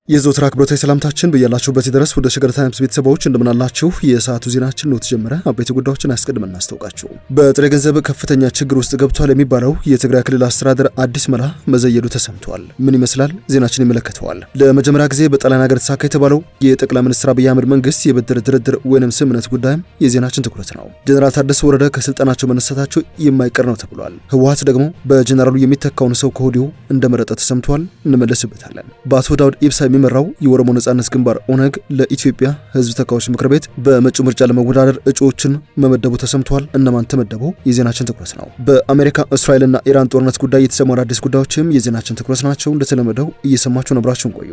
የዘወትር አክብሮታዊ ሰላምታችን በያላችሁበት ድረስ ወደ ሸገር ታይምስ ቤተሰቦች እንደምናላችሁ የሰዓቱ ዜናችን ነው ተጀመረ። አበይት ጉዳዮችን አስቀድመን እናስተዋውቃችሁ። በጥሬ ገንዘብ ከፍተኛ ችግር ውስጥ ገብቷል የሚባለው የትግራይ ክልል አስተዳደር አዲስ መላ መዘየዱ ተሰምቷል። ምን ይመስላል? ዜናችን ይመለከተዋል። ለመጀመሪያ ጊዜ በጣሊያን ሀገር ተሳካ የተባለው የጠቅላይ ሚኒስትር አብይ አህመድ መንግስት የብድር ድርድር ወይንም ስምምነት ጉዳይም የዜናችን ትኩረት ነው። ጀነራል ታደሰ ወረደ ከስልጣናቸው መነሳታቸው የማይቀር ነው ተብሏል። ህወሓት ደግሞ በጀነራሉ የሚተካውን ሰው ከወዲሁ እንደመረጠ ተሰምቷል። እንመለስበታለን። በአቶ ዳውድ ኢብሳ የሚመራው የኦሮሞ ነጻነት ግንባር ኦነግ ለኢትዮጵያ ህዝብ ተወካዮች ምክር ቤት በመጪው ምርጫ ለመወዳደር እጩዎችን መመደቡ ተሰምቷል። እነማን ተመደቡ? የዜናችን ትኩረት ነው። በአሜሪካ እስራኤልና ኢራን ጦርነት ጉዳይ የተሰሙ አዳዲስ ጉዳዮችም የዜናችን ትኩረት ናቸው። እንደተለመደው እየሰማችሁ አብራችሁን ቆዩ።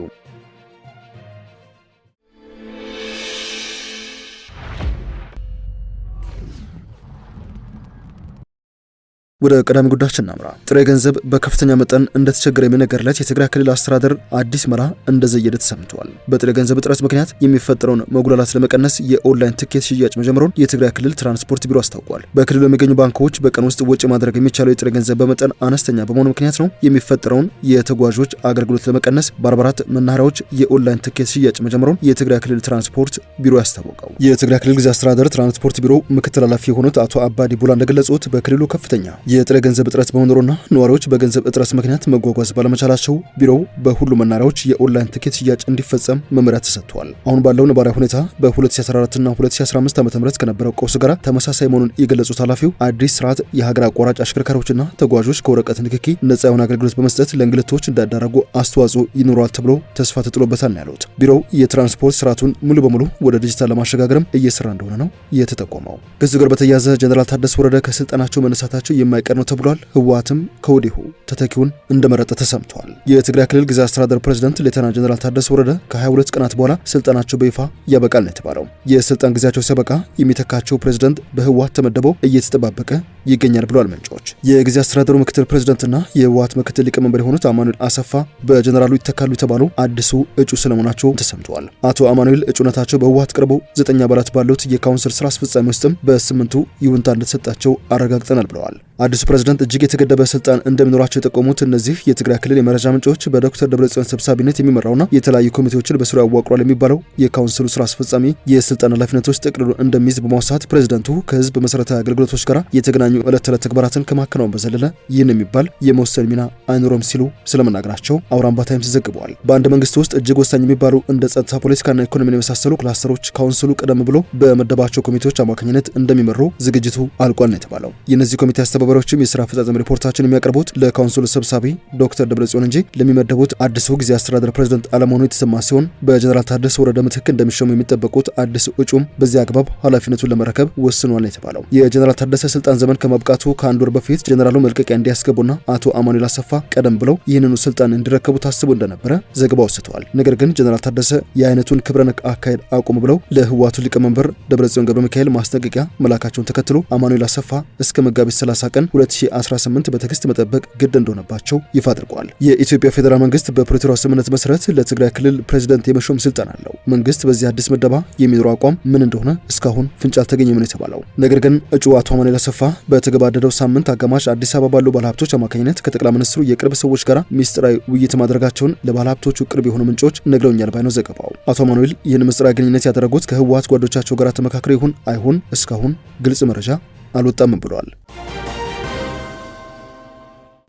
ወደ ቀዳሚ ጉዳያችን እናምራ። ጥሬ ገንዘብ በከፍተኛ መጠን እንደተቸገረ የሚነገርለት የትግራይ ክልል አስተዳደር አዲስ መራ እንደዘየደ ተሰምቷል። በጥሬ ገንዘብ እጥረት ምክንያት የሚፈጠረውን መጉላላት ለመቀነስ የኦንላይን ትኬት ሽያጭ መጀመሩን የትግራይ ክልል ትራንስፖርት ቢሮ አስታውቋል። በክልሉ የሚገኙ ባንኮች በቀን ውስጥ ወጪ ማድረግ የሚቻለው የጥሬ ገንዘብ በመጠን አነስተኛ በመሆኑ ምክንያት ነው የሚፈጠረውን የተጓዦች አገልግሎት ለመቀነስ በ44 መናኸሪያዎች የኦንላይን ትኬት ሽያጭ መጀመሩን የትግራይ ክልል ትራንስፖርት ቢሮ ያስታወቀው። የትግራይ ክልል ጊዜያዊ አስተዳደር ትራንስፖርት ቢሮ ምክትል ኃላፊ የሆኑት አቶ አባዲ ቡላ እንደገለጹት በክልሉ ከፍተኛ የጥሬ ገንዘብ እጥረት በመኖሩና ነዋሪዎች በገንዘብ እጥረት ምክንያት መጓጓዝ ባለመቻላቸው ቢሮው በሁሉ መናኸሪያዎች የኦንላይን ትኬት ሽያጭ እንዲፈጸም መመሪያ ተሰጥቷል። አሁን ባለው ነባራዊ ሁኔታ በ2014 እና 2015 ዓ.ም ከነበረው ቀውስ ጋር ተመሳሳይ መሆኑን የገለጹት ኃላፊው አዲስ ስርዓት የሀገር አቋራጭ አሽከርካሪዎችና ተጓዦች ከወረቀት ንክኪ ነጻ የሆነ አገልግሎት በመስጠት ለእንግልቶች እንዳዳረጉ አስተዋጽኦ ይኖረዋል ተብሎ ተስፋ ተጥሎበታል ነው ያሉት። ቢሮው የትራንስፖርት ስርዓቱን ሙሉ በሙሉ ወደ ዲጂታል ለማሸጋገርም እየሰራ እንደሆነ ነው የተጠቆመው። ከዚህ ጋር በተያያዘ ጀነራል ታደሰ ወረደ ከስልጣናቸው መነሳታቸው የማይቀር ነው ብሏል። ህወሓትም ከወዲሁ ተተኪውን እንደመረጠ ተሰምቷል። የትግራይ ክልል ጊዜያዊ አስተዳደር ፕሬዝዳንት ሌተናንት ጀነራል ታደሰ ወረደ ከ22 ቀናት በኋላ ስልጣናቸው በይፋ ያበቃል ነው የተባለው። የስልጣን ጊዜያቸው ሲያበቃ የሚተካቸው ፕሬዝዳንት በህወሓት ተመደበው እየተጠባበቀ ይገኛል ብለዋል ምንጮች። የጊዜያዊ አስተዳደሩ ምክትል ፕሬዝዳንትና የህወሓት ምክትል ሊቀመንበር የሆኑት አማኑኤል አሰፋ በጀነራሉ ይተካሉ የተባሉ አዲሱ እጩ ስለመሆናቸው ተሰምተዋል። አቶ አማኑኤል እጩነታቸው በህወሓት ቀርበው 9 አባላት ባሉት የካውንስል ስራ አስፈጻሚ ውስጥም በ8ቱ ይሁንታ እንደተሰጣቸው አረጋግጠናል ብለዋል። አዲሱ ፕሬዝዳንት እጅግ የተገደበ ስልጣን እንደሚኖራቸው የጠቆሙት እነዚህ የትግራይ ክልል የመረጃ ምንጮች በዶክተር ደብረጽዮን ሰብሳቢነት የሚመራውና የተለያዩ ኮሚቴዎችን በስሩ ያዋቅሯል የሚባለው የካውንስሉ ስራ አስፈጻሚ የስልጣን ኃላፊነቶች ጠቅልሎ እንደሚይዝ በማውሳት ፕሬዝዳንቱ ከህዝብ መሰረታዊ አገልግሎቶች ጋር የተገናኙ ዕለት ተዕለት ተግባራትን ከማከናወን በዘለለ ይህን የሚባል የመወሰን ሚና አይኖረም ሲሉ ስለመናገራቸው አውራምባ ታይምስ ዘግቧል። በአንድ መንግስት ውስጥ እጅግ ወሳኝ የሚባሉ እንደ ጸጥታ፣ ፖለቲካና ኢኮኖሚን የመሳሰሉ ክላስተሮች ካውንስሉ ቀደም ብሎ በመደባቸው ኮሚቴዎች አማካኝነት እንደሚመሩ ዝግጅቱ አልቋል ነው የተባለው። የእነዚህ ኮሚቴ አስተባባሪዎችም የስራ አፈጻጸም ሪፖርታቸውን የሚያቀርቡት ለካውንስሉ ሰብሳቢ ዶክተር ደብረጽዮን እንጂ ለሚመደቡት አዲሱ ጊዜያዊ አስተዳደር ፕሬዝዳንት አለመሆኑ የተሰማ ሲሆን በጀነራል ታደሰ ወረደ ምትክ እንደሚሾሙ የሚጠበቁት አዲሱ እጩም በዚህ አግባብ ኃላፊነቱን ለመረከብ ወስኗል ነው የተባለው። የጀነራል ታደሰ ስልጣን ዘመን ከማብቃቱ ከአንድ ወር በፊት ጀነራሉ መልቀቂያ እንዲያስገቡና አቶ አማኑኤል አሰፋ ቀደም ብለው ይህንኑ ስልጣን እንዲረከቡ ታስቦ እንደነበረ ዘገባው አውስተዋል። ነገር ግን ጀነራል ታደሰ የአይነቱን ክብረ ነክ አካሄድ አቁም ብለው ለህወሓቱ ሊቀመንበር ደብረጽዮን ገብረ ሚካኤል ማስጠንቀቂያ መላካቸውን ተከትሎ አማኑኤል አሰፋ እስከ መጋቢት 30 ቀን 2018 በትዕግስት መጠበቅ ግድ እንደሆነባቸው ይፋ አድርጓል። የኢትዮጵያ ፌዴራል መንግስት በፕሪቶሪያው ስምምነት መሰረት ለትግራይ ክልል ፕሬዝዳንት የመሾም ስልጣን አለው። መንግስት በዚህ አዲስ ምደባ የሚኖረው አቋም ምን እንደሆነ እስካሁን ፍንጭ አልተገኘም ነው የተባለው። ነገር ግን እጩ አቶ አማኑኤል አሰፋ በተገባደደው ሳምንት አጋማሽ አዲስ አበባ ባሉ ባለሀብቶች አማካኝነት ከጠቅላይ ሚኒስትሩ የቅርብ ሰዎች ጋር ሚስጥራዊ ውይይት ማድረጋቸውን ለባለሀብቶቹ ቅርብ የሆኑ ምንጮች ነግረውኛል ባይ ነው ዘገባው። አቶ አማኑኤል ይህን ምስጢራዊ ግንኙነት ያደረጉት ከህወሓት ጓዶቻቸው ጋር ተመካክረው ይሁን አይሁን እስካሁን ግልጽ መረጃ አልወጣም ብለዋል።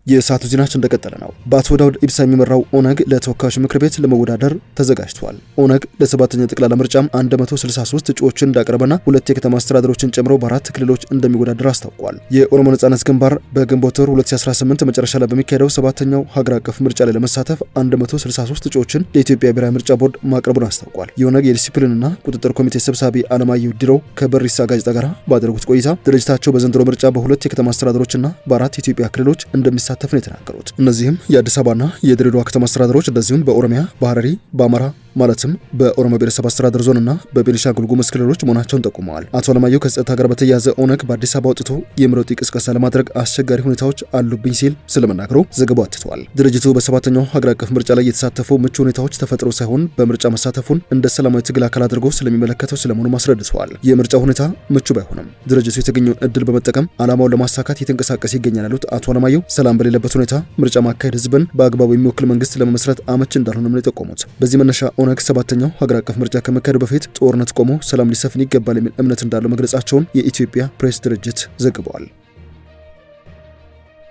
የሰዓቱ ዜናችን እንደቀጠለ ነው። በአቶ ዳውድ ኢብሳ የሚመራው ኦነግ ለተወካዮች ምክር ቤት ለመወዳደር ተዘጋጅቷል። ኦነግ ለሰባተኛ ጠቅላላ ምርጫም 163 እጩዎችን እንዳቀረበና 2 የከተማ አስተዳደሮችን ጨምሮ በ4 ክልሎች እንደሚወዳደር አስታውቋል። የኦሮሞ ነጻነት ግንባር በግንቦት ወር 2018 መጨረሻ ላይ በሚካሄደው ሰባተኛው ሀገር አቀፍ ምርጫ ላይ ለመሳተፍ 163 እጩዎችን ለኢትዮጵያ ብሔራዊ ምርጫ ቦርድ ማቅረቡን አስታውቋል። የኦነግ የዲሲፕሊንና ቁጥጥር ኮሚቴ ሰብሳቢ አለማየሁ ዲሮ ከበሪሳ ጋዜጣ ጋር ባደረጉት ቆይታ ድርጅታቸው በዘንድሮ ምርጫ በ2 የከተማ አስተዳደሮችና በ4 የኢትዮጵያ ክልሎች እንደሚሳተፍ ነው የተናገሩት። እነዚህም የአዲስ አበባና የድሬዳዋ ከተማ አስተዳደሮች እንደዚሁም በኦሮሚያ፣ በሐረሪ፣ በአማራ ማለትም በኦሮሞ ብሔረሰብ አስተዳደር ዞንና በቤኒሻንጉል ጉሙዝ ክልሎች መሆናቸውን ጠቁመዋል። አቶ አለማየሁ ከጸጥታ ጋር በተያያዘ ኦነግ በአዲስ አበባ ወጥቶ የምረጡ ቅስቀሳ ለማድረግ አስቸጋሪ ሁኔታዎች አሉብኝ ሲል ስለመናገሩ ዘገባው አትቷል። ድርጅቱ በሰባተኛው ሀገር አቀፍ ምርጫ ላይ የተሳተፉ ምቹ ሁኔታዎች ተፈጥሮ ሳይሆን በምርጫ መሳተፉን እንደ ሰላማዊ ትግል አካል አድርጎ ስለሚመለከተው ስለመሆኑ አስረድተዋል። የምርጫው ሁኔታ ምቹ ባይሆንም ድርጅቱ የተገኘውን እድል በመጠቀም ዓላማውን ለማሳካት የተንቀሳቀሰ ይገኛል ያሉት አቶ አለማየሁ ሰላም በሌለበት ሁኔታ ምርጫ ማካሄድ ህዝብን በአግባቡ የሚወክል መንግስት ለመመስረት አመች እንዳልሆነም ነው የጠቆሙት። በዚህ መነሻ ኦነግ 7ኛው ሀገር አቀፍ ምርጫ ከመካሄዱ በፊት ጦርነት ቆሞ ሰላም ሊሰፍን ይገባል የሚል እምነት እንዳለው መግለጻቸውን የኢትዮጵያ ፕሬስ ድርጅት ዘግቧል።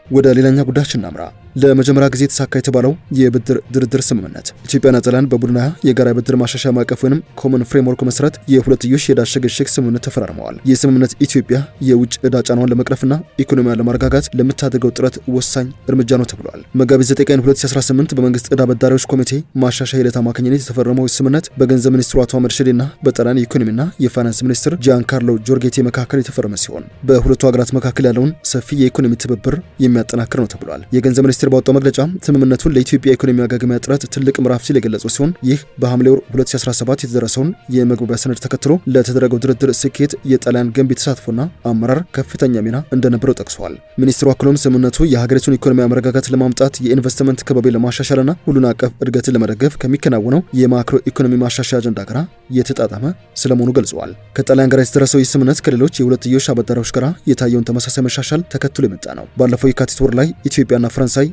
ወደ ሌላኛ ጉዳያችን እናምራ። ለመጀመሪያ ጊዜ የተሳካ የተባለው የብድር ድርድር ስምምነት ኢትዮጵያና ጣሊያን በቡድን 20 የጋራ ብድር ማሻሻያ ማዕቀፍ ወይም ኮመን ፍሬምወርክ መሰረት የሁለትዮሽ የዕዳ ሽግሽግ ስምምነት ተፈራርመዋል። ይህ ስምምነት ኢትዮጵያ የውጭ ዕዳ ጫናዋን ለመቅረፍና ኢኮኖሚያን ለማረጋጋት ለምታደርገው ጥረት ወሳኝ እርምጃ ነው ተብሏል። መጋቢት 9 ቀን 2018 በመንግስት ዕዳ በዳሪዎች ኮሚቴ ማሻሻያ ሂደት አማካኝነት የተፈረመው ስምምነት በገንዘብ ሚኒስትሩ አቶ አህመድ ሺዴና በጣሊያን የኢኮኖሚና የፋይናንስ ሚኒስትር ጂያንካርሎ ጆርጌቴ መካከል የተፈረመ ሲሆን በሁለቱ ሀገራት መካከል ያለውን ሰፊ የኢኮኖሚ ትብብር የሚያጠናክር ነው ተብሏል። የገንዘብ ሚኒስቴር ባወጣው መግለጫ ስምምነቱን ለኢትዮጵያ ኢኮኖሚ ማገገሚያ ጥረት ትልቅ ምዕራፍ ሲል የገለጸው ሲሆን ይህ በሐምሌ ወር 2017 የተደረሰውን የመግባቢያ ሰነድ ተከትሎ ለተደረገው ድርድር ስኬት የጣሊያን ገንቢ ተሳትፎና አመራር ከፍተኛ ሚና እንደነበረው ጠቅሷል። ሚኒስትሩ አክሎም ስምምነቱ የሀገሪቱን ኢኮኖሚ ማረጋጋት ለማምጣት የኢንቨስትመንት ከባቢ ለማሻሻልና ሁሉን አቀፍ እድገትን ለመደገፍ ከሚከናወነው የማክሮ ኢኮኖሚ ማሻሻያ አጀንዳ ጋር የተጣጣመ ስለመሆኑ ገልጸዋል። ከጣሊያን ጋር የተደረሰው ይህ ስምምነት ከሌሎች የሁለትዮሽ አበዳሪዎች ጋር የታየውን ተመሳሳይ መሻሻል ተከትሎ የመጣ ነው። ባለፈው የካቲት ወር ላይ ኢትዮጵያና ፈረንሳይ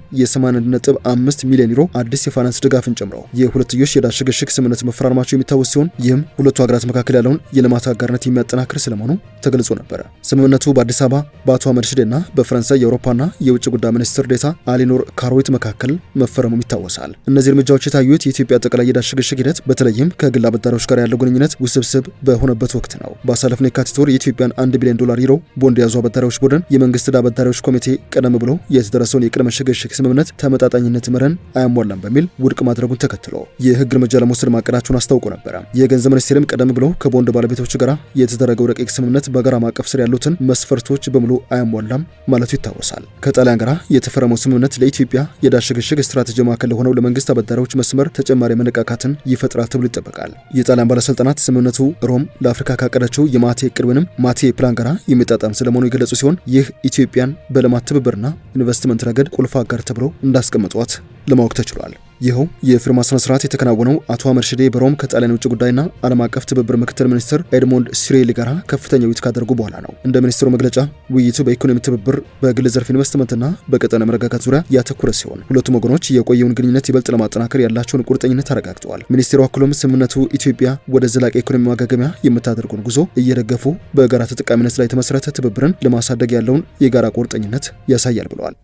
የ80.5 ሚሊዮን ዩሮ አዲስ የፋይናንስ ድጋፍን ጨምሮ የሁለትዮሽ የዕዳ ሽግሽግ ስምምነት መፈራረማቸው የሚታወስ ሲሆን ይህም ሁለቱ ሀገራት መካከል ያለውን የልማት አጋርነት የሚያጠናክር ስለመሆኑ ተገልጾ ነበር። ስምምነቱ በአዲስ አበባ በአቶ አህመድ ሺዴና በፈረንሳይ የአውሮፓና የውጭ ጉዳይ ሚኒስትር ዴኤታ አሊኖር ካሮዊት መካከል መፈረሙም ይታወሳል። እነዚህ እርምጃዎች የታዩት የኢትዮጵያ አጠቃላይ የዕዳ ሽግሽግ ሂደት በተለይም ከግል አበዳሪዎች ጋር ያለው ግንኙነት ውስብስብ በሆነበት ወቅት ነው። ባሳለፍነው የካቲት ወር የኢትዮጵያን $1 ቢሊዮን ዩሮ ቦንድ የያዙ አበዳሪዎች ቡድን የመንግስት ዕዳ አበዳሪዎች ኮሚቴ ቀደም ብሎ የተደረሰውን የቅድመ ሽግሽግ ስምምነት ተመጣጣኝነት መረን አያሟላም በሚል ውድቅ ማድረጉን ተከትሎ የህግ እርምጃ ለመውሰድ ማቀዳቸውን አስታውቆ ነበር። የገንዘብ ሚኒስቴርም ቀደም ብሎ ከቦንድ ባለቤቶች ጋር የተደረገው ረቂቅ ስምምነት በጋራ ማዕቀፍ ስር ያሉትን መስፈርቶች በሙሉ አያሟላም ማለቱ ይታወሳል። ከጣሊያን ጋር የተፈረመው ስምምነት ለኢትዮጵያ የዕዳ ሽግሽግ ስትራቴጂ ማዕከል ለሆነው ለመንግስት አበዳሪዎች መስመር ተጨማሪ መነቃቃትን ይፈጥራል ተብሎ ይጠበቃል። የጣሊያን ባለስልጣናት ስምምነቱ ሮም ለአፍሪካ ካቀደችው የማቴ እቅድ ወይም ማቴ ፕላን ጋር የሚጣጣም ስለመሆኑ የገለጹ ሲሆን ይህ ኢትዮጵያን በልማት ትብብርና ኢንቨስትመንት ረገድ ቁልፍ አጋር ተብሎ እንዳስቀመጧት ለማወቅ ተችሏል። ይኸው የፊርማ ስነ ስርዓት የተከናወነው አቶ አህመድ ሺዴ በሮም ከጣሊያን ውጭ ጉዳይና ዓለም አቀፍ ትብብር ምክትል ሚኒስትር ኤድሞንድ ሲሬሊ ጋር ከፍተኛ ውይይት ካደረጉ በኋላ ነው። እንደ ሚኒስትሩ መግለጫ ውይይቱ በኢኮኖሚ ትብብር፣ በግል ዘርፍ ኢንቨስትመንትና በቀጠና መረጋጋት ዙሪያ ያተኮረ ሲሆን ሁለቱም ወገኖች የቆየውን ግንኙነት ይበልጥ ለማጠናከር ያላቸውን ቁርጠኝነት አረጋግጠዋል። ሚኒስትሩ አክሎም ስምምነቱ ኢትዮጵያ ወደ ዘላቂ ኢኮኖሚ ማገገሚያ የምታደርገውን ጉዞ እየደገፉ በጋራ ተጠቃሚነት ላይ የተመሰረተ ትብብርን ለማሳደግ ያለውን የጋራ ቁርጠኝነት ያሳያል ብለዋል።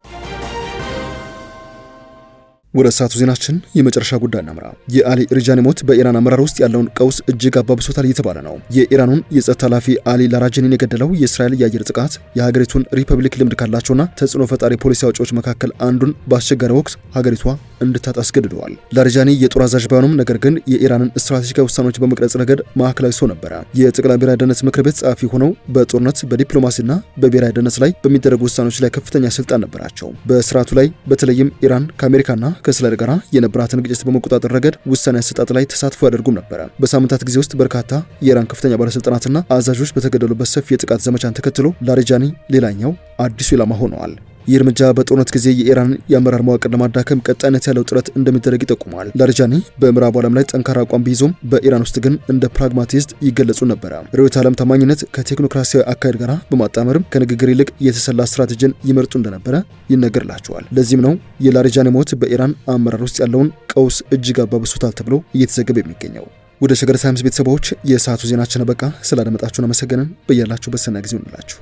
ወደ ሰዓቱ ዜናችን የመጨረሻ ጉዳይ እናምራ። የአሊ ሪጃኒ ሞት በኢራን አመራር ውስጥ ያለውን ቀውስ እጅግ አባብሶታል እየተባለ ነው። የኢራኑን የጸጥታ ኃላፊ አሊ ላራጃኒን የገደለው የእስራኤል የአየር ጥቃት የሀገሪቱን ሪፐብሊክ ልምድ ካላቸውና ተጽዕኖ ፈጣሪ ፖሊሲ አውጪዎች መካከል አንዱን በአስቸጋሪ ወቅት ሀገሪቷ እንድታጣ አስገድደዋል። ላራጃኒ የጦር አዛዥ ባይሆኑም ነገር ግን የኢራንን ስትራቴጂካዊ ውሳኔዎች በመቅረጽ ረገድ ማዕከላዊ ሰው ነበረ። የጠቅላይ ብሔራዊ ደህንነት ምክር ቤት ጸሐፊ ሆነው በጦርነት በዲፕሎማሲና በብሔራዊ ደህንነት ላይ በሚደረጉ ውሳኔዎች ላይ ከፍተኛ ስልጣን ነበራቸው። በስርዓቱ ላይ በተለይም ኢራን ከአሜሪካና ከእስራኤል ጋር የነበራትን ግጭት በመቆጣጠር ረገድ ውሳኔ አሰጣጥ ላይ ተሳትፎ ያደርጉም ነበረ። በሳምንታት ጊዜ ውስጥ በርካታ የኢራን ከፍተኛ ባለስልጣናትና አዛዦች በተገደሉበት ሰፊ የጥቃት ዘመቻን ተከትሎ ላራጃኒ ሌላኛው አዲሱ ኢላማ ሆነዋል። ይህ እርምጃ በጦርነት ጊዜ የኢራን የአመራር መዋቅር ለማዳከም ቀጣይነት ያለው ጥረት እንደሚደረግ ይጠቁማል። ላራጃኒ በምዕራቡ ዓለም ላይ ጠንካራ አቋም ቢይዙም በኢራን ውስጥ ግን እንደ ፕራግማቲስት ይገለጹ ነበረ። ርዕዮተ ዓለም ታማኝነት ከቴክኖክራሲያዊ አካሄድ ጋር በማጣመርም ከንግግር ይልቅ የተሰላ ስትራቴጂን ይመርጡ እንደነበረ ይነገርላቸዋል። ለዚህም ነው የላራጃኒ ሞት በኢራን አመራር ውስጥ ያለውን ቀውስ እጅግ አባብሶታል ተብሎ እየተዘገበ የሚገኘው። ወደ ሸገር ታይምስ ቤተሰቦች የሰዓቱ ዜናችን በቃ። ስላደመጣችሁን አመሰገንን። በያላችሁበት ሰናይ ጊዜ ይሁንላችሁ።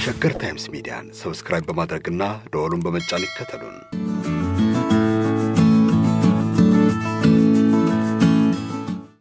ሸገር ታይምስ ሚዲያን ሰብስክራይብ በማድረግና ደወሉን በመጫን ይከተሉን።